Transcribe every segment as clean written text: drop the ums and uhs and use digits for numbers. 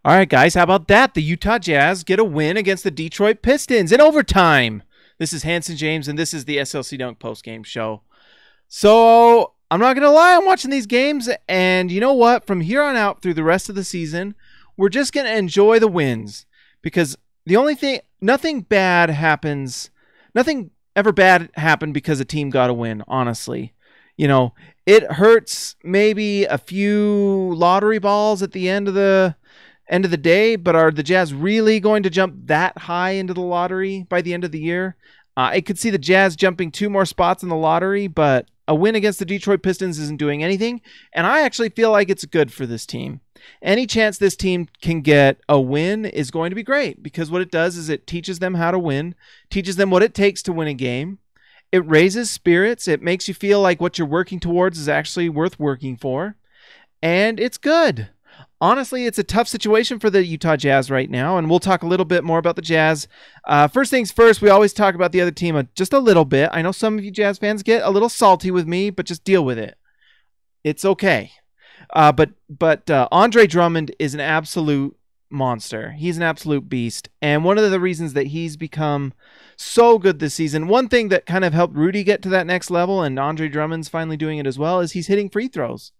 All right, guys, how about that? The Utah Jazz get a win against the Detroit Pistons in overtime. This is Hanson James, and this is the SLC Dunk postgame show. So, I'm not going to lie, I'm watching these games, and you know what? From here on out through the rest of the season, we're just going to enjoy the wins because the only thing, nothing ever bad happened because a team got a win, honestly. You know, it hurts maybe a few lottery balls at the end of the day, but are the Jazz really going to jump that high into the lottery by the end of the year? I could see the Jazz jumping 2 more spots in the lottery, but a win against the Detroit Pistons isn't doing anything, and I actually feel like it's good for this team. Any chance this team can get a win is going to be great because what it does is it teaches them how to win, teaches them what it takes to win a game. It raises spirits. It makes you feel like what you're working towards is actually worth working for, and it's good. Honestly, it's a tough situation for the Utah Jazz right now, and we'll talk a little bit more about the Jazz. First things first, we always talk about the other team just a little bit. I know some of you Jazz fans get a little salty with me, but just deal with it. It's okay. But Andre Drummond is an absolute monster. He's an absolute beast, and one of the reasons that he's become so good this season, one thing that kind of helped Rudy get to that next level, and Andre Drummond's finally doing it as well, is he's hitting free throws.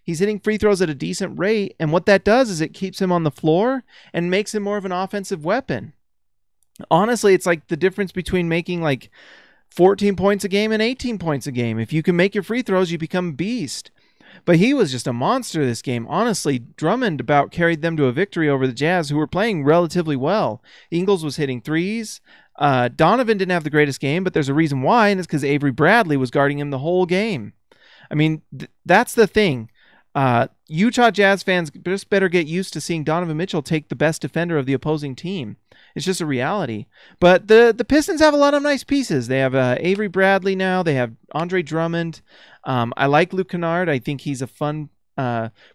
He's hitting free throws at a decent rate, and what that does is it keeps him on the floor and makes him more of an offensive weapon. Honestly, it's like the difference between making like 14 points a game and 18 points a game. If you can make your free throws, you become a beast. But he was just a monster this game. Honestly, Drummond about carried them to a victory over the Jazz, who were playing relatively well. Ingles was hitting threes. Donovan didn't have the greatest game, but there's a reason why, and it's because Avery Bradley was guarding him the whole game. I mean, that's the thing. Utah Jazz fans just better get used to seeing Donovan Mitchell take the best defender of the opposing team. It's just a reality. But the Pistons have a lot of nice pieces. They have Avery Bradley now. They have Andre Drummond. I like Luke Kennard. I think he's a fun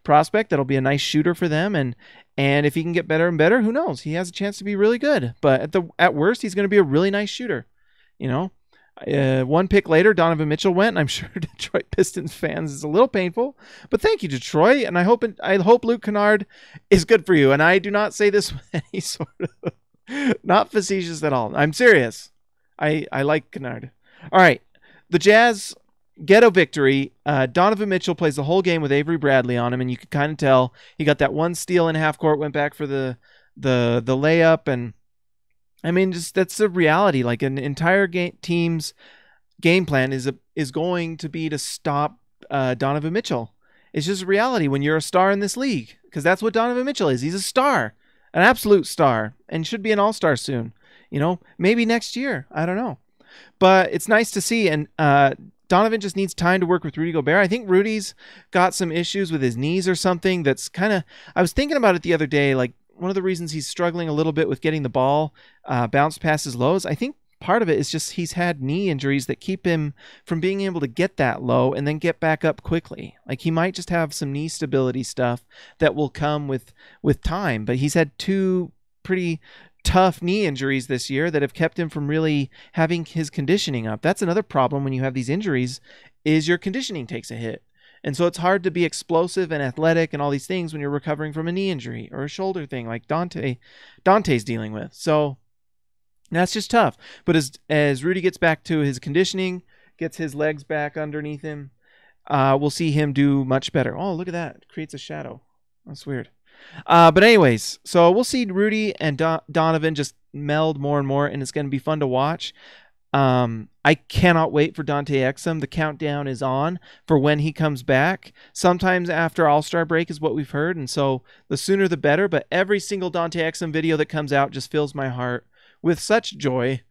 prospect that'll be a nice shooter for them. And if he can get better and better, who knows? He has a chance to be really good. But at worst, he's going to be a really nice shooter. You know? One pick later, Donovan Mitchell went, and I'm sure Detroit Pistons fans is a little painful. But thank you, Detroit, and I hope Luke Kennard is good for you. And I do not say this with any sort of not facetious at all. I'm serious. I like Kennard. All right, the Jazz get a victory. Donovan Mitchell plays the whole game with Avery Bradley on him, and you could kind of tell he got that one steal in half court, went back for the layup, and I mean, just that's the reality. Like an entire team's game plan is going to be to stop Donovan Mitchell. It's just a reality when you're a star in this league, because that's what Donovan Mitchell is. He's a star, an absolute star, and should be an all-star soon. You know, maybe next year. I don't know, but it's nice to see. And Donovan just needs time to work with Rudy Gobert. I think Rudy's got some issues with his knees or something. That's kind of. I was thinking about it the other day, like. One of the reasons he's struggling a little bit with getting the ball bounced past his lows, I think part of it is just he's had knee injuries that keep him from being able to get that low and then get back up quickly. Like he might just have some knee stability stuff that will come with time, but he's had 2 pretty tough knee injuries this year that have kept him from really having his conditioning up. That's another problem when you have these injuries is your conditioning takes a hit. And so it's hard to be explosive and athletic and all these things when you're recovering from a knee injury or a shoulder thing like Dante's dealing with. So that's just tough. But as Rudy gets back to his conditioning, gets his legs back underneath him, we'll see him do much better. Oh, look at that. It creates a shadow. That's weird. But anyways, so we'll see Rudy and Donovan just meld more and more, and it's going to be fun to watch. I cannot wait for Dante Exum. The countdown is on for when he comes back. Sometimes after All-Star break is what we've heard, and so the sooner the better. But every single Dante Exum video that comes out just fills my heart with such joy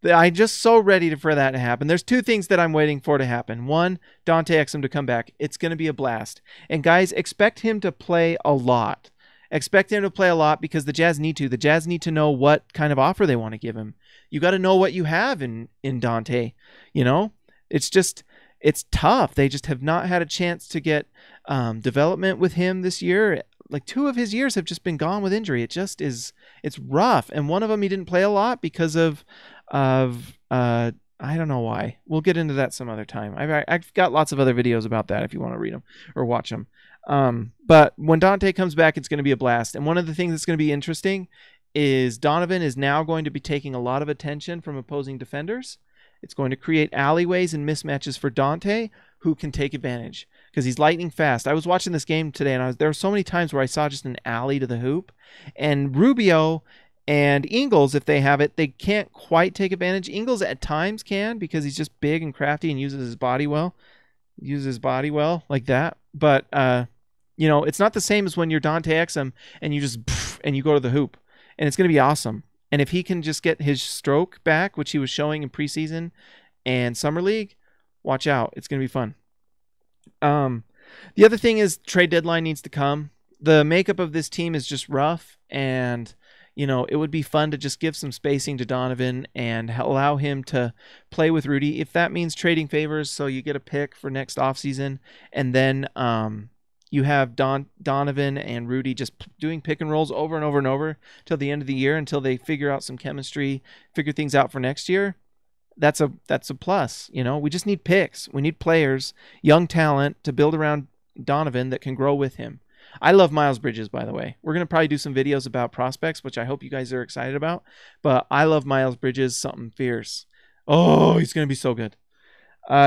that I'm just so ready for that to happen. There's 2 things that I'm waiting for to happen. 1, Dante Exum to come back. It's going to be a blast. And guys, expect him to play a lot. Expect him to play a lot because the Jazz need to. The Jazz need to know what kind of offer they want to give him. You got to know what you have in Dante. You know, it's tough. They just have not had a chance to get development with him this year. Like 2 of his years have just been gone with injury. It's rough. And one of them he didn't play a lot because of I don't know why. We'll get into that some other time. I've got lots of other videos about that if you want to read them or watch them. But when Dante comes back, it's going to be a blast. And one of the things that's going to be interesting is Donovan is now going to be taking a lot of attention from opposing defenders. It's going to create alleyways and mismatches for Dante, who can take advantage because he's lightning fast. I was watching this game today, and there were so many times where I saw just an alley to the hoop. And Rubio and Ingles, if they have it, they can't quite take advantage. Ingles at times can because he's just big and crafty and uses his body well. Like that. But, it's not the same as when you're Dante Exum and you just and you go to the hoop. And it's going to be awesome. And if he can just get his stroke back, which he was showing in preseason and summer league, watch out. It's going to be fun. The other thing is trade deadline needs to come. The makeup of this team is just rough, and it would be fun to just give some spacing to Donovan and allow him to play with Rudy. If that means trading favors so you get a pick for next offseason, and then you have Donovan and Rudy just doing pick and rolls over and over and over till the end of the year until they figure out some chemistry, figure things out for next year. That's a plus. We just need picks. We need players, young talent to build around Donovan that can grow with him. I love Miles Bridges, by the way. We're going to probably do some videos about prospects, which I hope you guys are excited about. But I love Miles Bridges, something fierce. Oh, he's going to be so good.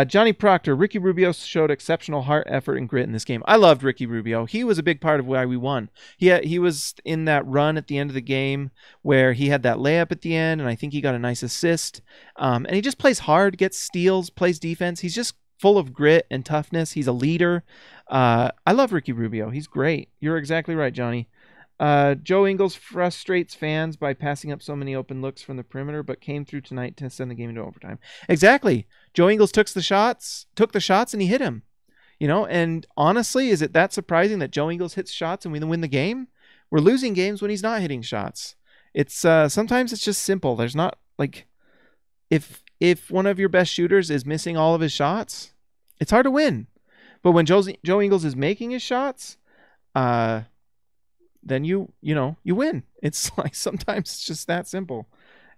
Johnny Proctor, Ricky Rubio showed exceptional heart, effort, and grit in this game. I loved Ricky Rubio. He was a big part of why we won. He was in that run at the end of the game where he had that layup at the end, and I think he got a nice assist. And he just plays hard, gets steals, plays defense. He's just full of grit and toughness. He's a leader. I love Ricky Rubio. He's great. You're exactly right, Johnny. Joe Ingles frustrates fans by passing up so many open looks from the perimeter, but came through tonight to send the game into overtime. Exactly. Joe Ingles took the shots, and he hit him. And honestly, is it that surprising that Joe Ingles hits shots and we win the game? We're losing games when he's not hitting shots. It's sometimes it's just simple. There's not like if one of your best shooters is missing all of his shots, it's hard to win. But when Joe Ingles is making his shots, then you win. It's like sometimes it's just that simple.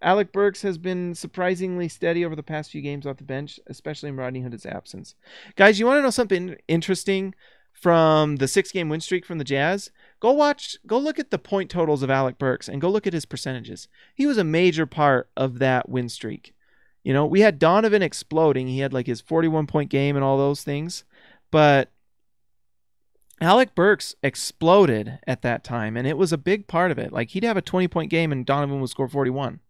Alec Burks has been surprisingly steady over the past few games off the bench, especially in Rodney Hood's absence. Guys, you want to know something interesting from the 6-game win streak from the Jazz? Go look at the point totals of Alec Burks and go look at his percentages. He was a major part of that win streak. We had Donovan exploding. He had like his 41-point game and all those things. But Alec Burks exploded at that time, and it was a big part of it. Like, he'd have a 20-point game, and Donovan would score 41.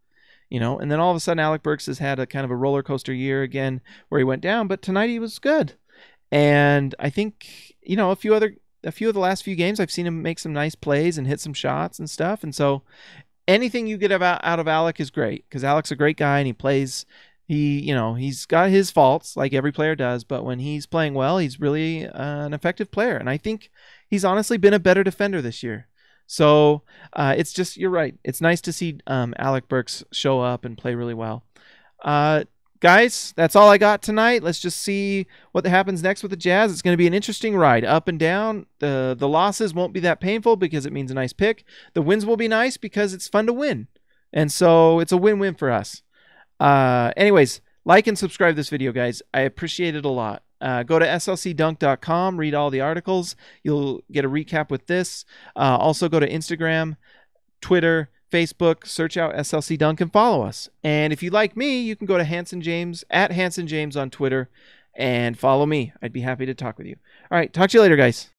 And then all of a sudden, Alec Burks has had a kind of a roller coaster year again where he went down, but tonight he was good. And I think, a few of the last few games, I've seen him make some nice plays and hit some shots and stuff. And so anything you get out of Alec is great because Alec's a great guy and he plays. He's got his faults like every player does, but when he's playing well, he's really an effective player. And I think he's honestly been a better defender this year. So it's just, you're right. It's nice to see Alec Burks show up and play really well. Guys, that's all I got tonight. Let's just see what happens next with the Jazz. It's going to be an interesting ride up and down. The losses won't be that painful because it means a nice pick. The wins will be nice because it's fun to win. And so it's a win-win for us. Anyways, like and subscribe this video, guys. I appreciate it a lot. Go to slcdunk.com, read all the articles. You'll get a recap with this. Also go to Instagram, Twitter, Facebook, search out SLC Dunk and follow us. And if you like me, you can go to Hanson James @HansonJames on Twitter and follow me. I'd be happy to talk with you. All right. Talk to you later, guys.